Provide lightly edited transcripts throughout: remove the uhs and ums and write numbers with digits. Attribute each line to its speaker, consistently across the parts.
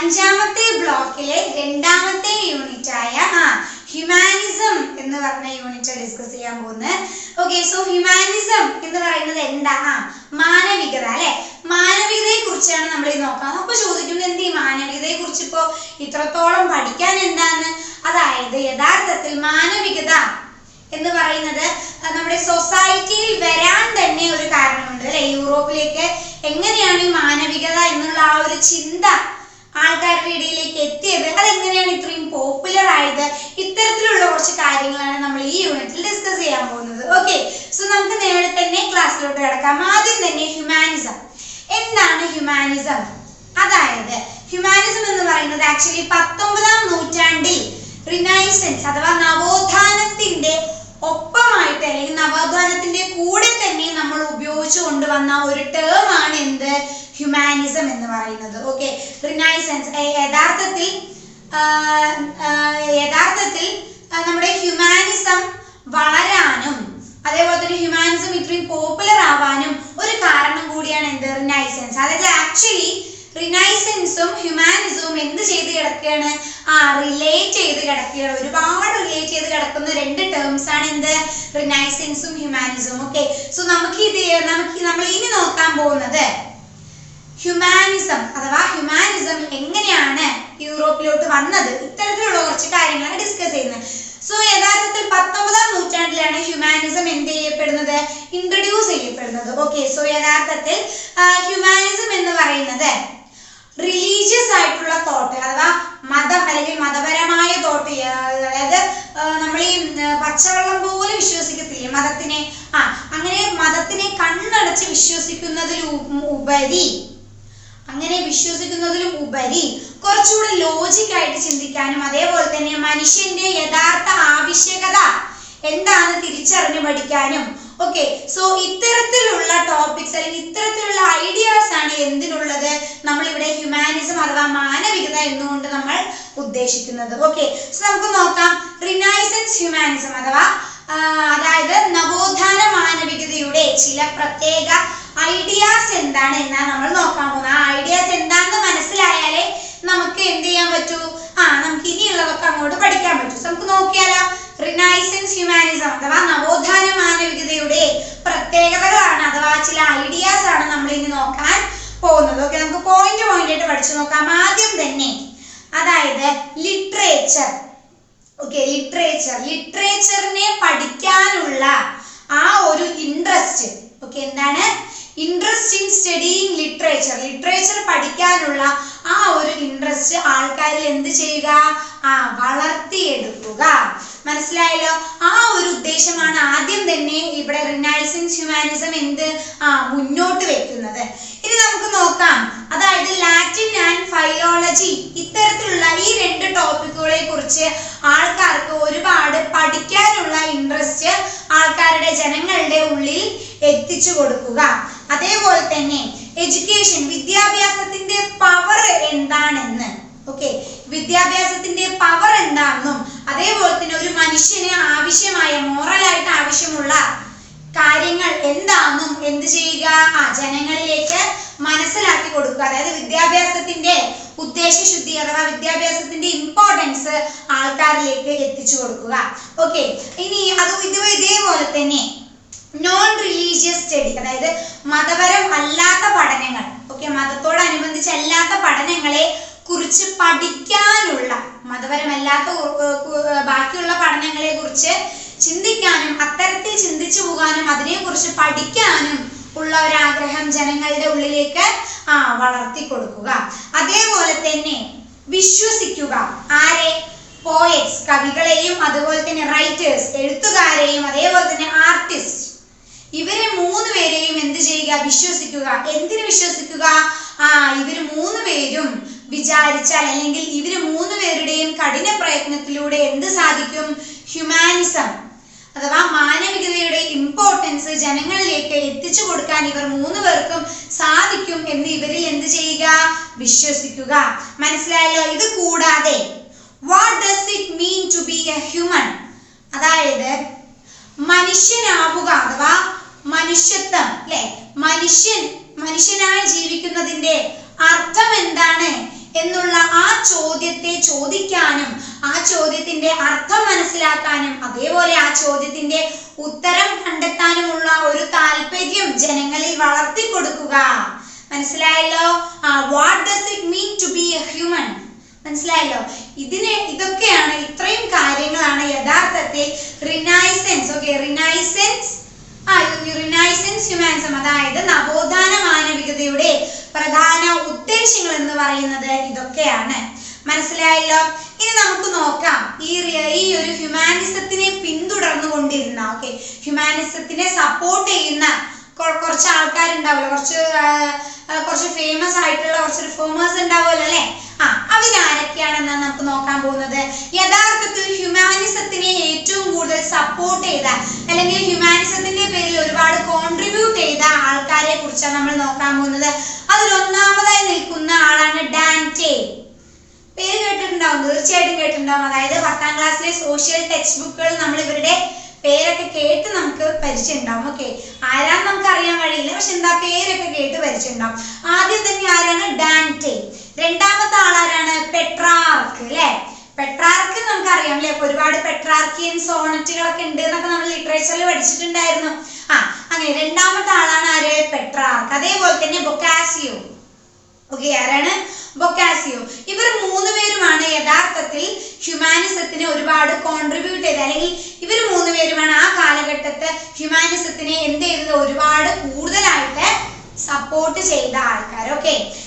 Speaker 1: അഞ്ചാമത്തെ ബ്ലോക്കിലെ രണ്ടാമത്തെ യൂണിറ്റ് ആയ ഹ്യൂമാനിസം എന്ന് പറഞ്ഞ യൂണിറ്റ് ഡിസ്കസ് ചെയ്യാൻ പോകുന്നത്. ഓക്കെ, സോ ഹ്യൂമാനിസം എന്ന് പറയുന്നത് എന്താ? മാനവികത അല്ലെ. മാനവികതയെ കുറിച്ചാണ് നമ്മൾ ഈ നോക്കാം. അപ്പൊ ചോദിക്കുന്നത് എന്ത്, ഈ മാനവികതയെ കുറിച്ച് ഇപ്പോ ഇത്രത്തോളം പഠിക്കാൻ എന്താന്ന്? അതായത് യഥാർത്ഥത്തിൽ മാനവികത എന്ന് പറയുന്നത് നമ്മുടെ സൊസൈറ്റിയിൽ വരാൻ തന്നെ ഒരു കാരണമുണ്ട് അല്ലെ. യൂറോപ്പിലേക്ക് എങ്ങനെയാണ് ഈ മാനവികത എന്നുള്ള ആ ഒരു ചിന്ത ആൾക്കാരുടെ ഇടയിലേക്ക് എത്തിയത്, അതെങ്ങനെയാണ് ഇത്രയും പോപ്പുലർ ആയത്, ഇത്തരത്തിലുള്ള കുറച്ച് കാര്യങ്ങളാണ് നമ്മൾ ഈ യൂണിറ്റിൽ ഡിസ്കസ് ചെയ്യാൻ പോകുന്നത്. ഓക്കെ, സോ നമുക്ക് നേരെ തന്നെ ക്ലാസ്സിലോട്ട് കിടക്കാം. ആദ്യം തന്നെ ഹ്യൂമാനിസം. എന്താണ് ഹ്യൂമാനിസം? അതായത് ഹ്യൂമാനിസം എന്ന് പറയുന്നത് ആക്ച്വലി 19ാം നൂറ്റാണ്ടിൽ റിനൈസൻസ് അഥവാ നവോത്ഥാനത്തിന്റെ ഒപ്പമായിട്ട് അല്ലെങ്കിൽ നവോത്ഥാനത്തിന്റെ കൂടെ തന്നെ നമ്മൾ ഉപയോഗിച്ചു കൊണ്ടുവന്ന ഒരു ടേം ആണ് എന്ത്? ഹ്യൂമാനിസം എന്ന് പറയുന്നത്. ഓക്കെ, റിനൈസൻസ് യഥാർത്ഥത്തിൽ നമ്മുടെ ഹ്യൂമാനിസം വളരാനും അതേപോലെ തന്നെ ഹ്യൂമാനിസം ഇത്രയും പോപ്പുലർ ആവാനും ഒരു കാരണം കൂടിയാണ് എന്ത്? റിനൈസൻസ്. അതായത് ആക്ച്വലി റിനൈസൻസും ഹ്യൂമാനിസവും എന്ത് ചെയ്ത് കിടക്കുകയാണ്? റിലേറ്റ് ചെയ്ത് കിടക്കുകയാണ്. ഒരുപാട് റിലേറ്റ് ചെയ്ത് കിടക്കുന്ന രണ്ട് ടേംസ് ആണ് എന്ത്? റിനൈസൻസും ഹ്യൂമാനിസവും. ഓക്കെ, സോ നമ്മൾ ഇനി നോക്കാൻ പോകുന്നത് ഹ്യൂമാനിസം അഥവാ ഹ്യൂമാനിസം എങ്ങനെയാണ് യൂറോപ്പിലോട്ട് വന്നത്, ഇത്തരത്തിലുള്ള കുറച്ച് കാര്യങ്ങളാണ് ഡിസ്കസ് ചെയ്യുന്നത്. സോ യഥാർത്ഥത്തിൽ 19ാം നൂറ്റാണ്ടിലാണ് ഹ്യൂമാനിസം എന്ത് ചെയ്യപ്പെടുന്നത്? ഇൻട്രൊഡ്യൂസ് ചെയ്യപ്പെടുന്നത്. ഓക്കെ, സോ യഥാർത്ഥത്തിൽ ഹ്യൂമാനിസം എന്ന് പറയുന്നത് റിലീജിയസ് ആയിട്ടുള്ള തോട്ട് അഥവാ മതം അല്ലെങ്കിൽ മതപരമായ തോട്ട്, അതായത് നമ്മൾ ഈ പച്ചവെള്ളം പോലെ വിശ്വസിക്കത്തില്ലേ മതത്തിനെ, അങ്ങനെ മതത്തിനെ കണ്ണടച്ച് വിശ്വസിക്കുന്നതിലും ഉപരി കുറച്ചുകൂടെ ലോജിക്കായിട്ട് ചിന്തിക്കാനും അതേപോലെ തന്നെ മനുഷ്യന്റെ യഥാർത്ഥ ആവശ്യകത എന്താണെന്ന് തിരിച്ചറിഞ്ഞു പഠിക്കാനും. ഓക്കെ, സോ ഇത്തരത്തിലുള്ള ടോപ്പിക്സ് അല്ലെങ്കിൽ ഇത്തരത്തിലുള്ള ഐഡിയാസ് ആണ് എന്തിനുള്ളത്? നമ്മളിവിടെ ഹ്യൂമാനിസം അഥവാ മാനവികത എന്നുകൊണ്ട് നമ്മൾ ഉദ്ദേശിക്കുന്നത്. ഓക്കെ, സോ നമുക്ക് നോക്കാം റിനൈസൻസ് ഹ്യൂമാനിസം അതായത് നവോത്ഥാന മാനവികതയുടെ ചില പ്രത്യേക ഐഡിയാസ് എന്താണ് എന്നാണ് നമ്മൾ നോക്കാൻ പോകുന്നത്. ആ ഐഡിയാസ് എന്താണെന്ന് മനസ്സിലായാലേ നമുക്ക് എന്ത് ചെയ്യാൻ പറ്റൂ? നമുക്ക് ഇനിയുള്ളതൊക്കെ അങ്ങോട്ട് പഠിക്കാൻ പറ്റും. നമുക്ക് നോക്കിയാലോ. റിനൈസൻസ് ഹ്യൂമാനിസം അഥവാ നവോത്ഥാന മാനവികതയുടെ പ്രത്യേകതകളാണ് അഥവാ ചില ഐഡിയാസ് ആണ് നമ്മൾ ഇനി നോക്കാൻ പോകുന്നത്. ഓക്കെ, നമുക്ക് പോയിന്റ് ആയിട്ട് പഠിച്ചു നോക്കാം. ആദ്യം തന്നെ അതായത് ലിറ്ററേച്ചർ. ഓക്കെ, ലിറ്ററേച്ചറിനെ പഠിക്കാനുള്ള ആ ഒരു ഇൻട്രസ്റ്റ്. ഓക്കെ, എന്താണ്? ഇൻട്രസ്റ്റ് ഇൻ സ്റ്റഡിയിങ് ലിറ്ററേച്ചർ പഠിക്കാനുള്ള ആ ഒരു ഇൻട്രസ്റ്റ് ആൾക്കാരിൽ എന്ത് ചെയ്യുക? വളർത്തിയെടുക്കുക. മനസ്സിലായല്ലോ? ആ ഒരു ഉദ്ദേശമാണ് ആദ്യം തന്നെ ഇവിടെ റിനൈസൻസ് ഹ്യൂമാനിസം മുന്നോട്ട് വെക്കുന്നത്. ഇനി നമുക്ക് നോക്കാം. അതായത് ലാറ്റിൻ ആൻഡ് ഫൈലോളജി, ഇത്തരത്തിലുള്ള ഈ രണ്ട് ടോപ്പിക്കുകളെ കുറിച്ച് ആൾക്കാർക്ക് ഒരുപാട് പഠിക്കാനുള്ള ഇൻട്രസ്റ്റ് ആൾക്കാരുടെ ജനങ്ങളുടെ ഉള്ളിൽ എത്തിച്ചു കൊടുക്കുക. അതേപോലെ തന്നെ എഡ്യൂക്കേഷൻ, വിദ്യാഭ്യാസത്തിന്റെ പവർ എന്താണെന്ന്, ഓക്കെ, വിദ്യാഭ്യാസത്തിന്റെ പവർ എന്താണെന്നും അതേപോലെ തന്നെ ഒരു മനുഷ്യന് ആവശ്യമായ മോറലായിട്ട് ആവശ്യമുള്ള കാര്യങ്ങൾ എന്താണെന്നും എന്ത് ചെയ്യുക? ജനങ്ങളിലേക്ക് മനസ്സിലാക്കി കൊടുക്കുക. അതായത് വിദ്യാഭ്യാസത്തിന്റെ ഉദ്ദേശശുദ്ധി അഥവാ വിദ്യാഭ്യാസത്തിന്റെ ഇമ്പോർട്ടൻസ് ആൾക്കാരിലേക്ക് എത്തിച്ചു കൊടുക്കുക. ഓക്കെ, ഇനി ഇതേപോലെ തന്നെ നോൺ റിലീജിയസ് സ്റ്റഡി, അതായത് മതപരം അല്ലാത്ത പഠനങ്ങൾ, ഓക്കെ, മതത്തോടനുബന്ധിച്ചല്ലാത്ത പഠനങ്ങളെ കുറിച്ച് പഠിക്കാനുള്ള, മതപരമല്ലാത്ത ബാക്കിയുള്ള പഠനങ്ങളെ കുറിച്ച് ചിന്തിക്കാനും അത്തരത്തിൽ ചിന്തിച്ചു പോകാനും അതിനെക്കുറിച്ച് പഠിക്കാനും ഉള്ള ഒരു ആഗ്രഹം ജനങ്ങളുടെ ഉള്ളിലേക്ക് വളർത്തി കൊടുക്കുക. അതേപോലെ തന്നെ വിശ്വസിക്കുക. ആരെ? പോയറ്റ്സ്, കവികളെയും അതുപോലെ തന്നെ റൈറ്റേഴ്സ്, എഴുത്തുകാരെയും അതേപോലെ തന്നെ ആർട്ടിസ്റ്റ്, ഇവരെ മൂന്ന് പേരെയും എന്ത് ചെയ്യുക? വിശ്വസിക്കുക. എന്തിനു വിശ്വസിക്കുക? ഇവര് മൂന്ന് പേരും വിചാരിച്ചാൽ അല്ലെങ്കിൽ ഇവര് മൂന്ന് പേരുടെയും കഠിന പ്രയത്നത്തിലൂടെ എന്ത് സാധിക്കും? ഹ്യൂമാനിസം അഥവാ മാനവികതയുടെ ഇമ്പോർട്ടൻസ് ജനങ്ങളിലേക്ക് എത്തിച്ചു കൊടുക്കാൻ ഇവർ മൂന്ന് പേർക്കും സാധിക്കും എന്ന് ഇവരിൽ എന്ത് ചെയ്യുക? വിശ്വസിക്കുക. മനസ്സിലായല്ലോ? ഇത് കൂടാതെ what does it mean to be a human, അതായത് മനുഷ്യനാവുക അഥവാ മനുഷ്യത്വം, അല്ലെ? മനുഷ്യനായി ജീവിക്കുന്നതിന്റെ അർത്ഥം എന്താണ് എന്നുള്ള ആ ചോദ്യത്തെ ചോദിക്കാനും ആ ചോദ്യത്തിന്റെ അർത്ഥം മനസ്സിലാക്കാനും അതേപോലെ ആ ചോദ്യത്തിന്റെ ഉത്തരം കണ്ടെത്താനുമുള്ള ഒരു താല്പര്യം ജനങ്ങളിൽ വളർത്തിക്കൊടുക്കുക. മനസ്സിലായല്ലോ? What does it mean to be a human, മനസ്സിലായല്ലോ? ഇതൊക്കെയാണ്, ഇത്രയും കാര്യങ്ങളാണ് യഥാർത്ഥത്തിൽ റിനൈസൻസ് ഹ്യൂമാനിസം അതായത് നവോത്ഥാന മാനവികതയുടെ പ്രധാന ഉദ്ദേശങ്ങൾ എന്ന് പറയുന്നത് ഇതൊക്കെയാണ്. മനസ്സിലായല്ലോ? ഇനി നമുക്ക് നോക്കാം ഈ ഒരു ഹ്യൂമാനിസത്തിനെ പിന്തുടർന്നു കൊണ്ടിരുന്ന ഹ്യൂമാനിസത്തിനെ സപ്പോർട്ട് ചെയ്യുന്ന കുറച്ച് ആൾക്കാരുണ്ടാവുമല്ലോ, കുറച്ച് ഫേമസ് ആയിട്ടുള്ള കുറച്ച് റിഫോമേഴ്സ് ഉണ്ടാവുമല്ലോ, അല്ലെ? അവരാരൊക്കെയാണെന്ന് നമുക്ക് നോക്കാൻ പോകുന്നത്. യഥാർത്ഥത്തിൽ ഹ്യൂമാനിസത്തിനെ ഏറ്റവും കൂടുതൽ സപ്പോർട്ട് ചെയ്ത അല്ലെങ്കിൽ ഹ്യൂമാനിസത്തിന്റെ പേരിൽ ഒരുപാട് കോൺട്രിബ്യൂട്ട് ചെയ്ത ആൾക്കാരെ കുറിച്ചാണ് നമ്മൾ നോക്കാൻ പോകുന്നത്. അതിൽ ഒന്നാമതായി നിൽക്കുന്ന ആളാണ് ഡാന്റേ. പേര് കേട്ടിട്ടുണ്ടാവും, തീർച്ചയായിട്ടും കേട്ടിട്ടുണ്ടാവും. അതായത് 10ാം ക്ലാസ്സിലെ സോഷ്യൽ ടെക്സ്റ്റ് ബുക്കുകളിൽ നമ്മൾ ഇവരുടെ പേരൊക്കെ കേട്ട് നമുക്ക് പരിചയമുണ്ടാവും. ആരാന്ന് നമുക്ക് അറിയാൻ കഴിയില്ല, പക്ഷെ എന്താ പേരൊക്കെ കേട്ട് പരിചയമുണ്ടാവും. ആദ്യം തന്നെ ആരാണ്? ഡാന്റേ. രണ്ടാമത്തെ ആളാരാണ്? പെട്രാർക്ക്, അല്ലെ? പെട്രാർക്ക് നമുക്കറിയാം, അല്ലെ? ഒരുപാട് പെട്രാർക്കിയൻ സോണറ്റുകളൊക്കെ ഉണ്ട് എന്നൊക്കെ നമ്മൾ ലിറ്ററേച്ചറിൽ പഠിച്ചിട്ടുണ്ടായിരുന്നു. അങ്ങനെ രണ്ടാമത്തെ ആളാണ് ആര്? പെട്രാർക്ക്. അതേപോലെ തന്നെ ബൊക്കാസിയോ. ആരാണ്? ബൊക്കാസിയോ. ഇവർ മൂന്ന് പേരുമാണ് യഥാർത്ഥത്തിൽ ഹ്യൂമാനിസത്തിന് ഒരുപാട് കോൺട്രിബ്യൂട്ട് ചെയ്തത്, അല്ലെങ്കിൽ ഇവർ മൂന്ന് പേരുമാണ് ആ കാലഘട്ടത്ത് ഹ്യൂമാനിസത്തിനെ എന്ത് ചെയ്തത്? ഒരുപാട് കൂടുതലായിട്ട് സപ്പോർട്ട് ചെയ്ത ആൾക്കാർ.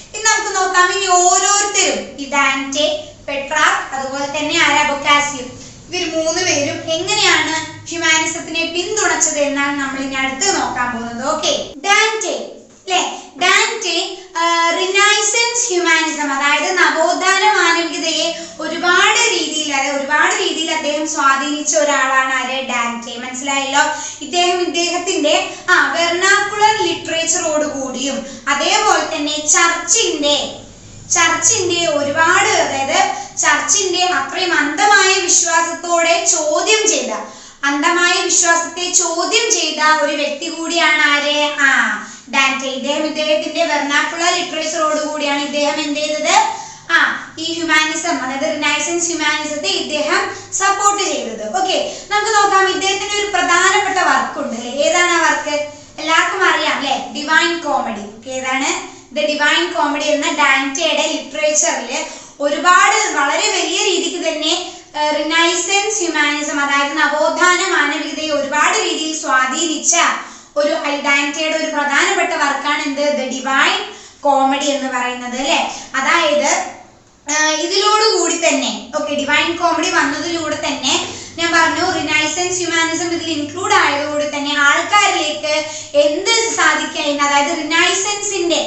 Speaker 1: ഇനി നമുക്ക് നോക്കാം. ഇനി ഓരോരുത്തരും ഈ ഡാന്റേ, പെട്രാർക്ക്, അതുപോലെ തന്നെ ആരാ? ബൊക്കാസിയോ, ഇവർ മൂന്ന് പേരും എങ്ങനെയാണ് ഹ്യൂമാനിസത്തിനെ പിന്തുണച്ചത് എന്നാണ് നമ്മൾ ഇനി അടുത്ത് നോക്കാൻ പോകുന്നത്. ഡാന്റേ, അല്ലെ? ഡാന്റേ റിനൈസൻസ് ഹ്യൂമാനിസം അതായത് നവോത്ഥാന മാനവികതയെ ഒരുപാട് രീതിയിൽ അദ്ദേഹം സ്വാധീനിച്ച ഒരാളാണ് ആര്? ഡാന്റേ. മനസ്സിലായല്ലോ? ഇദ്ദേഹത്തിന്റെ വെർണാക്കുലർ ലിറ്ററേച്ചറോട് കൂടിയും അതേപോലെ തന്നെ ചർച്ചിന്റെ ഒരുപാട്, അതായത് ചർച്ചിന്റെ അത്രയും അന്ധമായ വിശ്വാസത്തെ ചോദ്യം ചെയ്ത ഒരു വ്യക്തി കൂടിയാണ് ആര്? ഡാന്റേ. ഇദ്ദേഹത്തിന്റെ വെർണാക്കുലർ ലിറ്ററേച്ചറോട് കൂടിയാണ് ഇദ്ദേഹം എന്ത് ചെയ്തത്? ഈ ഹ്യൂമാനിസം അതായത് റിനൈസൻസ് ഹ്യൂമാനിസത്തെ ഇദ്ദേഹം സപ്പോർട്ട് ചെയ്തത്. നമുക്ക് നോക്കാം. ഇദ്ദേഹത്തിന്റെ ഒരു പ്രധാനപ്പെട്ട വർക്ക് ഉണ്ട്, അല്ലെ? ഏതാണ് ആ വർക്ക്? എല്ലാവർക്കും അറിയാം, അല്ലെ? Divine comedy. ഏതാണ്? ദ ഡിവൈൻ കോമഡി എന്ന ഡാന്റേയുടെ ലിറ്ററേച്ചറിൽ ഒരുപാട് വളരെ വലിയ രീതിക്ക് തന്നെ റിനൈസൻസ് ഹ്യൂമാനിസം അതായത് നവോത്ഥാന മാനവികതയെ ഒരുപാട് രീതിയിൽ സ്വാധീനിച്ച ഒരു ഡാന്റേയുടെ ഒരു പ്രധാനപ്പെട്ട വർക്കാണ് എന്ത്? ദ ഡിവൈൻ കോമഡി എന്ന് പറയുന്നത്, അല്ലെ? അതായത് ഇതിലോടുകൂടി തന്നെ ഡിവൈൻ കോമഡി വന്നതിലൂടെ തന്നെ ഞാൻ പറഞ്ഞു റിനൈസൻസ് ഹ്യൂമാനിസം ഇതിൽ ഇൻക്ലൂഡ് ആയതോടെ തന്നെ ആൾക്കാരിലേക്ക് എന്ത് സാധിക്കാൻ, അതായത് റിനൈസൻസിന്റെ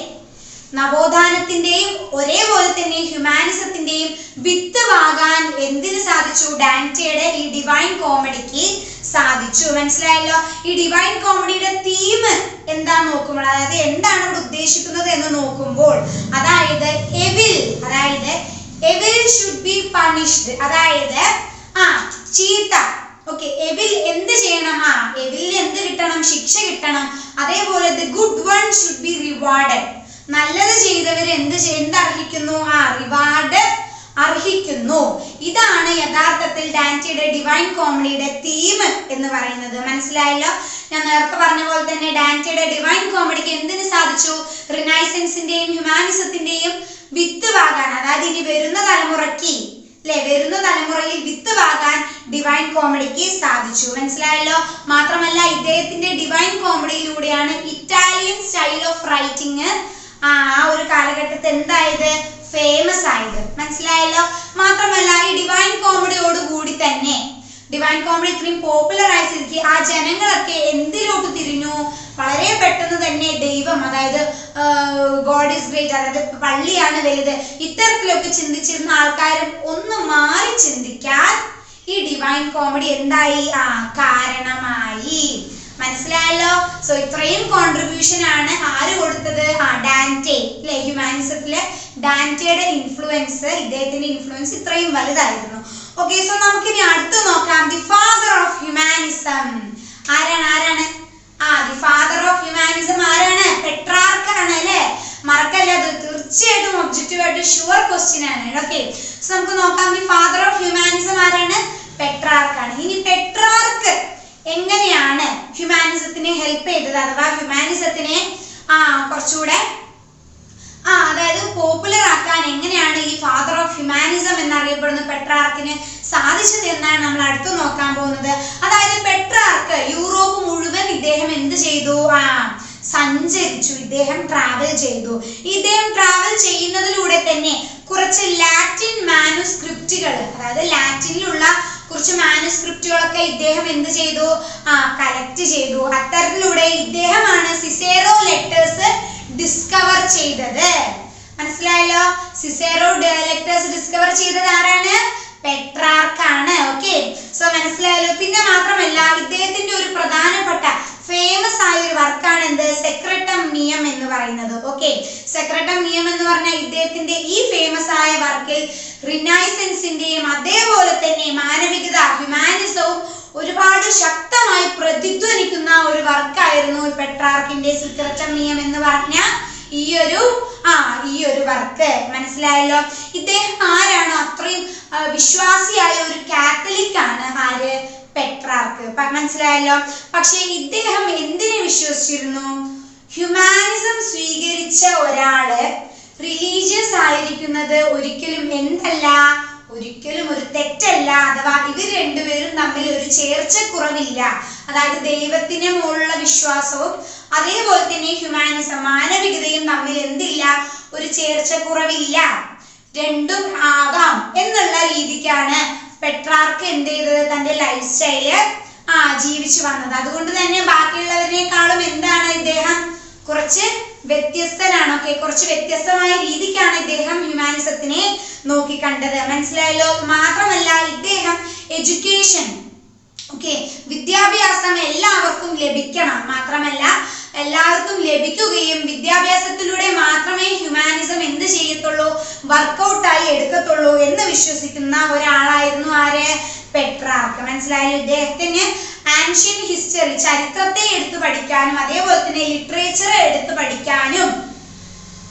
Speaker 1: നവോത്ഥാനത്തിന്റെയും ഒരേപോലെ തന്നെ ഹ്യൂമാനിസത്തിന്റെയും വിത്ത് വാങ്ങാൻ എന്തിനു സാധിച്ചു? ഡാന്റേയുടെ ഈ ഡിവൈൻ കോമഡിക്ക് സാധിച്ചു. മനസ്സിലായല്ലോ? ഈ ഡിവൈൻ കോമഡിയുടെ തീം എന്താന്ന് നോക്കുമ്പോൾ, അതായത് എന്താണ് ഇവിടെ ഉദ്ദേശിക്കുന്നത് എന്ന് നോക്കുമ്പോൾ, അതായത് എവിൽ ഷുഡ് ബി പണിഷ്ഡ്, അതായത് ചീത്ത. എവിൽ എന്ത് ചെയ്യണം? എവിലിന് എന്ത് കിട്ടണം? ശിക്ഷ കിട്ടണം. അതേപോലെ the good one should be rewarded, നല്ലത് ചെയ്തവർ എന്തർഹിക്കുന്നു? റിവാർഡ് അർഹിക്കുന്നു. ഇതാണ് യഥാർത്ഥത്തിൽ ഡാന്റേയുടെ ഡിവൈൻ കോമഡിയുടെ തീം എന്ന് പറയുന്നത്. മനസ്സിലായല്ലോ? ഞാൻ നേരത്തെ പറഞ്ഞ പോലെ തന്നെ ഡാന്റേയുടെ ഡിവൈൻ കോമഡിക്ക് എന്തിനു സാധിച്ചു? റിനൈസൻസിന്റെയും ഹ്യൂമാനിസത്തിന്റെയും വിത്ത് വാങ്ങാൻ, അതായത് ഇനി വരുന്ന തലമുറയിൽ വിത്ത് വാങ്ങാൻ ഡിവൈൻ കോമഡിക്ക് സാധിച്ചു. മനസ്സിലായല്ലോ? മാത്രമല്ല ഇദ്ദേഹത്തിന്റെ ഡിവൈൻ കോമഡിയിലൂടെയാണ് ഇറ്റാലിയൻ സ്റ്റൈൽ ഓഫ് റൈറ്റിംഗ് ആ ഒരു കാലഘട്ടത്തിൽ എന്തായത്? ഫേമസ് ആയത്. മനസ്സിലായല്ലോ? ഡിവൈൻ കോമഡി ഇത്രയും പോപ്പുലർ ആയി സ്ഥിതിക്ക് ആ ജനങ്ങളൊക്കെ എന്തിലോട്ട് തിരിഞ്ഞു? വളരെ പെട്ടെന്ന് തന്നെ ദൈവം, അതായത് ഗോഡ് ഈസ് ഗ്രേറ്റ്, അതായത് പള്ളിയാണ് വലുത്, ഇത്തരത്തിലൊക്കെ ചിന്തിച്ചിരുന്ന ആൾക്കാരും ഒന്ന് മാറി ചിന്തിക്കാൻ ഈ ഡിവൈൻ കോമഡി എന്തായി? കാരണമായി. മനസ്സിലായല്ലോ? സോ ഇത്രയും കോൺട്രിബ്യൂഷൻ ആണ് ആര് കൊടുത്തത്? ഡാന്റേ അല്ലെ? ഹ്യൂമാനിസത്തിലെ ഡാന്റേയുടെ ഇൻഫ്ലുവൻസ്, ഇദ്ദേഹത്തിന്റെ ഇൻഫ്ലുവൻസ് ഇത്രയും വലുതായിരുന്നു. ഓക്കെ, സോ നമുക്ക് ഇനി അടുത്ത് നോക്കാം. ദി ഫാദർ ഓഫ് ഹ്യൂമാനിസം ആരാണ്? ദി ഫാദർ ഓഫ് ഹ്യൂമാനിസം ആരാണ്? പെട്രാർക്കാണ് അല്ലെ? മറക്കല്ലേ, അത് തീർച്ചയായിട്ടും ഒബ്ജക്റ്റീവ് ആയിട്ട് ഷുവർ ക്വസ്റ്റ്യൻ ആണ്. ഓക്കെ, സോ നമുക്ക് നോക്കാം. ദി ഫാദർ ഓഫ് ഹ്യൂമാനിസം ആരാണ്? പെട്രാർക്കാണ്. ഇനി പെട്രാർക്ക് എങ്ങനെയാണ് ഹ്യൂമാനിസത്തിനെ ഹെൽപ്പ് ചെയ്തത്, അഥവാ ഹ്യൂമാനിസത്തിനെ കുറച്ചുകൂടെ അതായത് പോപ്പുലർ ആക്കാൻ എങ്ങനെയാണ് ഈ ഫാദർ ഓഫ് ഹ്യൂമാനിസം എന്നറിയപ്പെടുന്ന പെട്രാർക്കിന് സാധിച്ചത് എന്നാണ് നമ്മൾ അടുത്ത് നോക്കാൻ പോകുന്നത്. അതായത് പെട്രാർക്ക് യൂറോപ്പ് മുഴുവൻ ഇദ്ദേഹം എന്ത് ചെയ്തു? സഞ്ചരിച്ചു, ഇദ്ദേഹം ട്രാവൽ ചെയ്തു. ഇദ്ദേഹം ട്രാവൽ ചെയ്യുന്നതിലൂടെ തന്നെ കുറച്ച് ലാറ്റിൻ മാനുസ്ക്രിപ്റ്റുകൾ, അതായത് ലാറ്റിനിലുള്ള കുറച്ച് മാനുസ്ക്രിപ്റ്റുകളൊക്കെ ഇദ്ദേഹം എന്ത് ചെയ്തു? കളക്ട് ചെയ്തു. അത്തരത്തിലൂടെ ഇദ്ദേഹമാണ് സിസേറോ ലെറ്റേഴ്സ് ഡിസ്കവർ ചെയ്തത്. മനസ്സിലായല്ലോ? സിസേറോ ലെറ്റേഴ്സ് ഡിസ്കവർ ചെയ്തത് ആരാണ്? പെട്രാർക്കാണ്. ഓക്കെ, സോ മനസ്സിലായല്ലോ? പിന്നെ മാത്രമല്ല, ഇദ്ദേഹത്തിന്റെ ഒരു പ്രധാനപ്പെട്ട ഫേമസ് ആയ ഒരു വർക്കാണ് എന്ത്? സെക്രട്ടം മിയം എന്ന് പറയുന്നത്. ഓക്കെ, സെക്രട്ടം മിയം എന്ന് പറഞ്ഞാൽ ഇദ്ദേഹത്തിന്റെ ഈ ഫേമസ് ആയ വർക്കിൽ റിനൈസൻസിന്റെയും അതേപോലെ തന്നെ മാനവികത, ഹ്യൂമാനിസവും ഒരുപാട് ശക്തമായി പ്രതിധ്വനിക്കുന്ന ഒരു വർക്കായിരുന്നു പെട്രാർക്കിന്റെ സെക്രട്ടം മിയം എന്ന് പറഞ്ഞ ഈ ഒരു വർക്ക്. മനസ്സിലായല്ലോ? ഇദ്ദേഹം ആരാണ്? അത്രയും വിശ്വാസിയായ ഒരു കാത്തലിക് ആണ് ആര്? പെട്രാർക്ക്. മനസ്സിലായല്ലോ? പക്ഷെ ഇദ്ദേഹം എന്തിനെ വിശ്വസിച്ചിരുന്നു? ഹ്യൂമാനിസം സ്വീകരിച്ച ഒരാള് റിലീജിയസ് ആയിരിക്കുന്നത് ഒരിക്കലും എന്തല്ല, ഒരിക്കലും ഒരു തെറ്റല്ല. അഥവാ ഇവർ രണ്ടുപേരും തമ്മിൽ ഒരു ചേർച്ചക്കുറവില്ല. അതായത് ദൈവത്തിന് മുകളിലുള്ള വിശ്വാസവും അതേപോലെ തന്നെ ഹ്യൂമാനിസം, മാനവികതയും തമ്മിൽ എന്തില്ല, ഒരു ചേർച്ചക്കുറവില്ല, രണ്ടും ആകാം എന്നുള്ള രീതിക്കാണ് പെട്രാർക്ക് എന്ത് ചെയ്തത്? തന്റെ ലൈഫ് സ്റ്റൈല് ജീവിച്ചു വന്നത്. അതുകൊണ്ട് തന്നെ ബാക്കിയുള്ളവരെക്കാളും എന്താണ് ഇദ്ദേഹം? കുറച്ച് വ്യത്യസ്തനാണ്. ഓക്കെ, കുറച്ച് വ്യത്യസ്തമായ രീതിക്കാണ് ഇദ്ദേഹം ഹ്യൂമാനിസത്തിനെ നോക്കിക്കണ്ടത്. മനസ്സിലായല്ലോ? മാത്രമല്ല ഇദ്ദേഹം എഡ്യൂക്കേഷൻ, ഓക്കെ, വിദ്യാഭ്യാസം എല്ലാവർക്കും ലഭിക്കണം, മാത്രമല്ല എല്ലാവർക്കും ലഭിക്കുകയും വിദ്യാഭ്യാസത്തിലൂടെ മാത്രമേ ഹ്യൂമാനിസം എന്ത് ചെയ്യത്തുള്ളൂ? വർക്കൗട്ടായി എടുക്കത്തുള്ളൂ എന്ന് വിശ്വസിക്കുന്ന ഒരാളായിരുന്നു ആര്? പെട്രാർക്ക്. മനസ്സിലായല്ലോ? ഇദ്ദേഹത്തിന് ആൻഷ്യൻ ഹിസ്റ്ററി, ചരിത്രത്തെ എടുത്തു പഠിക്കാനും അതേപോലെ തന്നെ ലിറ്ററേച്ചർ എടുത്തു പഠിക്കാനും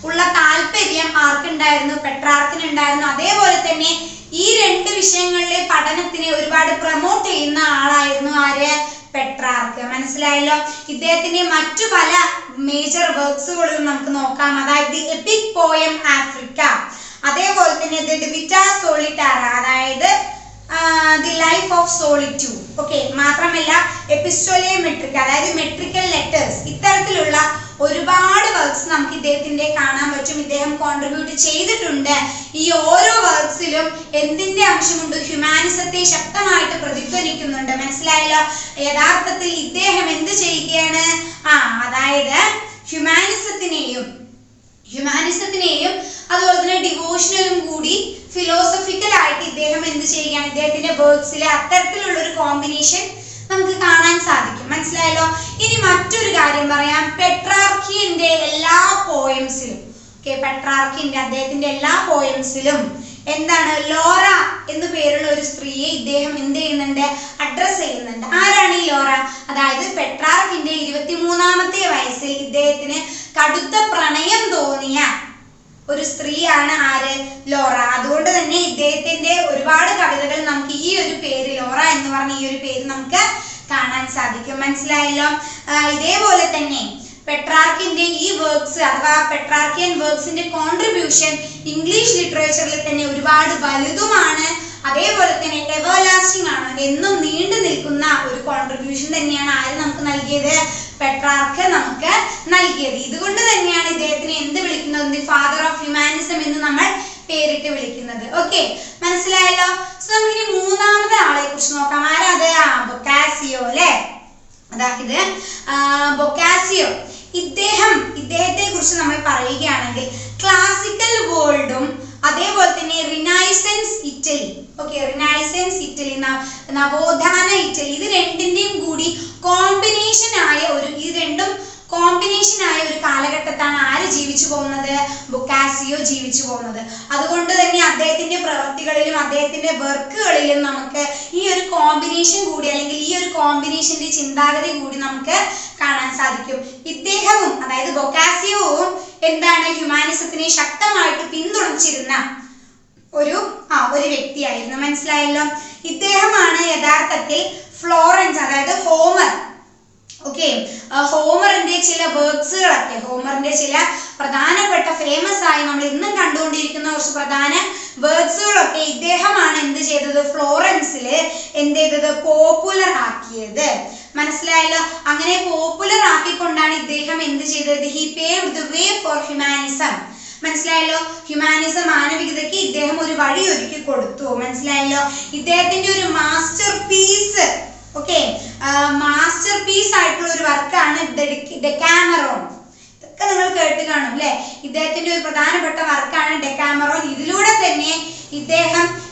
Speaker 1: ഉള്ള താല്പര്യം ആർക്കുണ്ടായിരുന്നു? പെട്രാർക്കിനുണ്ടായിരുന്നു. അതേപോലെ തന്നെ ഈ രണ്ട് വിഷയങ്ങളിലെ പഠനത്തിനെ ഒരുപാട് പ്രൊമോട്ട് ചെയ്യുന്ന ആളായിരുന്നു ആര്? പെട്രാർക്ക്. മനസ്സിലായല്ലോ? ഇദ്ദേഹത്തിന്റെ മറ്റു പല മേജർ വർക്ക്സുകളും നമുക്ക് നോക്കാം. അതായത് എപ്പിക് പോയം ആഫ്രിക്ക, അതേപോലെ തന്നെ ദി വിറ്റാ സോളിറ്റാറ, അതായത് the life of solitude. Okay, മാത്രമല്ല എപ്പിസ്റ്റോലെ മെട്രിക്ക, അതായത് മെട്രിക്കൽ ലെറ്റേഴ്സ്, ഇത്തരത്തിലുള്ള ഒരുപാട് വർക്ക്സ് നമുക്ക് ഇദ്ദേഹത്തിന്റെ കാണാൻ പറ്റും. ഇദ്ദേഹം കോൺട്രിബ്യൂട്ട് ചെയ്തിട്ടുണ്ട്. ഈ ഓരോ വർക്ക്സിലും എന്തിന്റെ അംശമുണ്ട്? ഹ്യൂമാനിസത്തെ ശക്തമായിട്ട് പ്രതിധ്വനിക്കുന്നുണ്ട്. മനസ്സിലായല്ലോ? യഥാർത്ഥത്തിൽ ഇദ്ദേഹം എന്ത് ചെയ്യുകയാണ്? അതായത് ഹ്യൂമാനിസത്തിനെയും അതുപോലെ തന്നെ ഡിവോഷണലും കൂടി ഫിലോസഫിക്കൽ ആയിട്ട് ഇദ്ദേഹം എന്ത് ചെയ്യുകയാണ്? ഇദ്ദേഹത്തിന്റെ വർക്ക്സിലെ അത്തരത്തിലുള്ള ഒരു കോമ്പിനേഷൻ നമുക്ക് കാണാൻ സാധിക്കും. മനസ്സിലായല്ലോ? ഇനി മറ്റൊരു കാര്യം പറയാം. പെട്രാർക്കിന്റെ എല്ലാ പോയംസിലും, പെട്രാർക്കിന്റെ അദ്ദേഹത്തിന്റെ എല്ലാ പോയംസിലും എന്താണ്? ലോറ എന്ന് പേരുള്ള ഒരു സ്ത്രീയെ ഇദ്ദേഹം എന്ത് ചെയ്യുന്നുണ്ട്? അഡ്രസ് ചെയ്യുന്നുണ്ട്. ആരാണ് ഈ ലോറ? അതായത് പെട്രാർക്കിന്റെ 23ാമത്തെ വയസ്സിൽ ഇദ്ദേഹത്തിന് കടുത്ത പ്രണയം തോന്നിയ ഒരു സ്ത്രീയാണ് ആര്? ലോറ. അതുകൊണ്ട് തന്നെ ഇദ്ദേഹത്തിന്റെ ഒരുപാട് കവിതകൾ നമുക്ക് ഈ ഒരു പേര്, ലോറ എന്ന് പറഞ്ഞ ഈ ഒരു പേര് നമുക്ക് കാണാൻ സാധിക്കും. മനസ്സിലായല്ലോ? ഇതേപോലെ തന്നെ പെട്രാർക്കിന്റെ ഈ വർക്ക്സ് അഥവാ പെട്രാർക്കിയൻ വർക്ക്സിന്റെ കോൺട്രിബ്യൂഷൻ ഇംഗ്ലീഷ് ലിറ്ററേച്ചറിൽ തന്നെ ഒരുപാട് വലുതുമാണ്. അതേപോലെ തന്നെ എവർലാസ്റ്റിംഗ് ആണ്, എന്നും നീണ്ടു നിൽക്കുന്ന ഒരു കോൺട്രിബ്യൂഷൻ തന്നെയാണ് ആര് നമുക്ക് നൽകിയത്? പെട്രാർക്ക് നമുക്ക് നൽകിയത്. ഇതുകൊണ്ട് തന്നെയാണ് ഇദ്ദേഹത്തിന് എന്ത് വിളിക്കുന്നത്? ദി ഫാദർ ഓഫ് ഹ്യൂമാനിസം എന്ന് നമ്മൾ പേരിട്ട് വിളിക്കുന്നത്. ഓക്കെ, മനസ്സിലായല്ലോ? സോ നമുക്കിനി മൂന്നാമത്തെ ആളെ കുറിച്ച് നോക്കാം. ആരാത്? ബൊക്കാസിയോ അല്ലെ, അതായത് ബൊക്കാസിയോ ഇദ്ദേഹത്തെ കുറിച്ച് നമ്മൾ പറയുകയാണെങ്കിൽ ക്ലാസിക്കൽ വേൾഡും അതേപോലെ തന്നെ റിനൈസൻസ് ഇറ്റലി, റിനൈസൻസ് ഇറ്റലി, നവോത്ഥാന ഇറ്റലി, ഇത് രണ്ടിന്റെയും കൂടി കോമ്പിനേഷൻ ആയ ഒരു കാലഘട്ടത്താണ് ആര് ജീവിച്ചു പോകുന്നത്? ബൊക്കാസിയോ ജീവിച്ചു പോകുന്നത്. അതുകൊണ്ട് തന്നെ അദ്ദേഹത്തിന്റെ പ്രവർത്തികളിലും അദ്ദേഹത്തിന്റെ വർക്കുകളിലും നമുക്ക് ഈ ഒരു കോമ്പിനേഷൻ കൂടി, അല്ലെങ്കിൽ ഈ ഒരു കോമ്പിനേഷന്റെ ചിന്താഗതി കൂടി നമുക്ക് കാണാൻ സാധിക്കും. ഇദ്ദേഹവും, അതായത് ബൊക്കാസിയോവും എന്താണ്, ഹ്യൂമാനിസത്തിനെ ശക്തമായിട്ട് പിന്തുണച്ചിരുന്ന ഒരു വ്യക്തിയായിരുന്നു. മനസ്സിലായല്ലോ. ഇദ്ദേഹമാണ് യഥാർത്ഥത്തിൽ ഫ്ലോറൻസ്, അതായത് ഹോമറിന്റെ ചില വർക്ക്സുകളൊക്കെ, ഹോമറിന്റെ ചില പ്രധാനപ്പെട്ട ഫേമസ് ആയി നമ്മൾ ഇന്നും കണ്ടുകൊണ്ടിരിക്കുന്ന കുറച്ച് പ്രധാന വർക്ക്സുകളൊക്കെ ഇദ്ദേഹമാണ് എന്ത് ചെയ്തത്? ഫ്ലോറൻസില് എന്ത് ചെയ്തത്? പോപ്പുലർ ആക്കിയത്. മനസ്സിലായല്ലോ. അങ്ങനെ പോപ്പുലർ ആക്കിക്കൊണ്ടാണ് ഇദ്ദേഹം എന്ത് ചെയ്തത്? He paved the way for humanism. മനസ്സിലായല്ലോ. ഹ്യൂമാനിസം, മാനവികതയ്ക്ക് ഇദ്ദേഹം ഒരു വഴി ഒരുക്കി കൊടുത്തു. മനസ്സിലായല്ലോ. ഇദ്ദേഹത്തിന്റെ ഒരു മാസ്റ്റർ പീസ് ആയിട്ടുള്ള ഒരു വർക്കാണ് ഡെക്കാമറോൺ. ഇതൊക്കെ നിങ്ങൾ കേട്ട് കാണും അല്ലെ. ഇദ്ദേഹത്തിന്റെ ഒരു പ്രധാനപ്പെട്ട വർക്കാണ് ഡെക്കാമറോൺ. ഇതിലൂടെ തന്നെ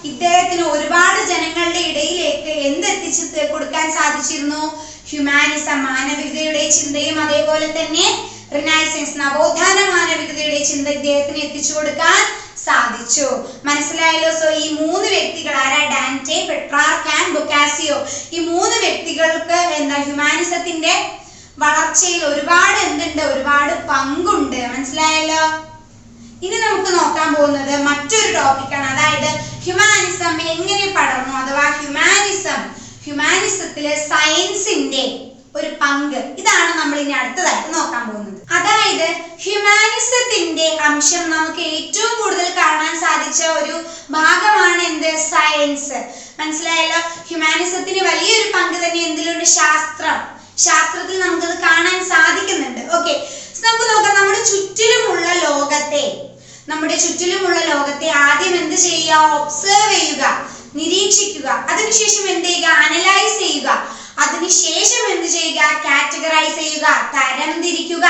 Speaker 1: ഇദ്ദേഹത്തിന് ഒരുപാട് ജനങ്ങളുടെ ഇടയിലേക്ക് എന്തെത്തിച്ച് കൊടുക്കാൻ സാധിച്ചിരുന്നു? ഹ്യൂമാനിസം, മാനവികതയുടെ ചിന്തയും അതേപോലെ തന്നെ റിനൈസൻസ്, നവോത്ഥാന മാനവികതയുടെ ചിന്ത ഇദ്ദേഹത്തിന് എത്തിച്ചു കൊടുക്കാൻ സാധിച്ചു. മനസ്സിലായല്ലോ. സോ ഈ മൂന്ന് വ്യക്തികൾ ആരാ? Dante, Petrarch and Boccaccio. ഈ മൂന്ന് വ്യക്തികൾക്ക് ഹ്യൂമാനിസത്തിന്റെ വളർച്ചയിൽ ഒരുപാട് പങ്കുണ്ട്. മനസ്സിലായല്ലോ. ഇനി നമുക്ക് നോക്കാൻ പോകുന്നത് മറ്റൊരു ടോപ്പിക്കാണ്, അതായത് ഹ്യൂമാനിസം എങ്ങനെ പടർന്നു, അഥവാ ഹ്യൂമാനിസത്തിലെ സയൻസിന്റെ ഒരു പങ്ക്. ഇതാണ് നമ്മൾ ഇനി അടുത്തതായിട്ട് നോക്കാൻ പോകുന്നത്. അതായത് ഹ്യൂമാനിസത്തിന്റെ അംശം നമുക്ക് ഏറ്റവും കൂടുതൽ കാണാൻ സാധിച്ച ഒരു ഭാഗമാണ് എന്ത്? സയൻസ്. മനസ്സിലായല്ലോ. ഹ്യൂമാനിസത്തിന് വലിയൊരു പങ്ക് തന്നെ എന്തിലുണ്ട്? ശാസ്ത്രത്തിൽ നമുക്കത് കാണാൻ സാധിക്കുന്നുണ്ട്. നമുക്ക് നോക്കാം. നമ്മുടെ ചുറ്റിലുമുള്ള ലോകത്തെ ആദ്യം എന്ത് ചെയ്യുക? ഒബ്സർവ് ചെയ്യുക, നിരീക്ഷിക്കുക. അതിനുശേഷം എന്ത് ചെയ്യുക? അനലൈസ് ചെയ്യുക. അതിനുശേഷം എന്ത് ചെയ്യുക? കാറ്റഗറൈസ് ചെയ്യുക, തരംതിരിക്കുക.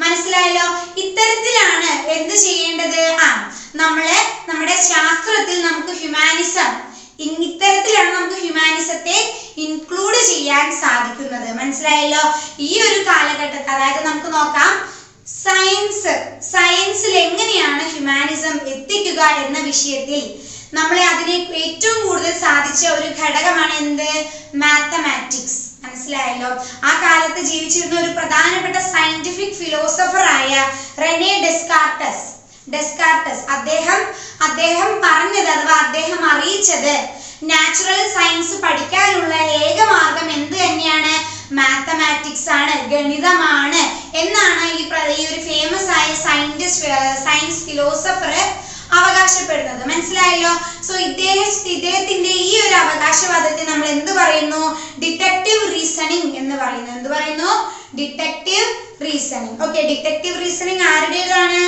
Speaker 1: മനസ്സിലായല്ലോ. ഇത്തരത്തിലാണ് എന്ത് ചെയ്യേണ്ടത്? നമ്മുടെ ശാസ്ത്രത്തിൽ നമുക്ക് ഇത്തരത്തിലാണ് നമുക്ക് ഹ്യൂമാനിസത്തെ ഇൻക്ലൂഡ് ചെയ്യാൻ സാധിക്കുന്നത്. മനസ്സിലായല്ലോ. ഈ ഒരു കാലഘട്ടത്തിൽ, അതായത് നമുക്ക് നോക്കാം, സയൻസിൽ എങ്ങനെയാണ് ഹ്യൂമാനിസം എത്തിക്കുക എന്ന വിഷയത്തിൽ നമ്മളെ അതിനെ ഏറ്റവും കൂടുതൽ സാധിച്ച ഒരു ഘടകമാണ് എന്ത്? മാത്തമാറ്റിക്സ്. മനസ്സിലായല്ലോ. ആ കാലത്ത് ജീവിച്ചിരുന്ന ഒരു പ്രധാനപ്പെട്ട സയന്റിഫിക് ഫിലോസഫർ ആയ റെനെ ഡെസ്കാർട്ടസ് അദ്ദേഹം പറഞ്ഞത്, അഥവാ അദ്ദേഹം അറിയിച്ചത്, നാച്ചുറൽ സയൻസ് പഠിക്കാനുള്ള ഏക മാർഗം എന്ത് തന്നെയാണ്? മാത്തമാറ്റിക്സ് ആണ്, ഗണിതമാണ് എന്നാണ് ഈ ഒരു ഫേമസ് ആയ സയൻസ് ഫിലോസഫർ അവകാശപ്പെടുന്നത്. മനസ്സിലായല്ലോ. സോ ഇദ്ദേഹത്തിന്റെ ഈ ഒരു അവകാശവാദത്തെ നമ്മൾ എന്ത് പറയുന്നു? ഡിഡക്റ്റീവ് റീസണിംഗ് എന്ന് പറയുന്നു. എന്ത് പറയുന്നു? Deductive reasoning. ഡിഡക്റ്റീവ് റീസണിംഗ് ആരുടേതാണ്?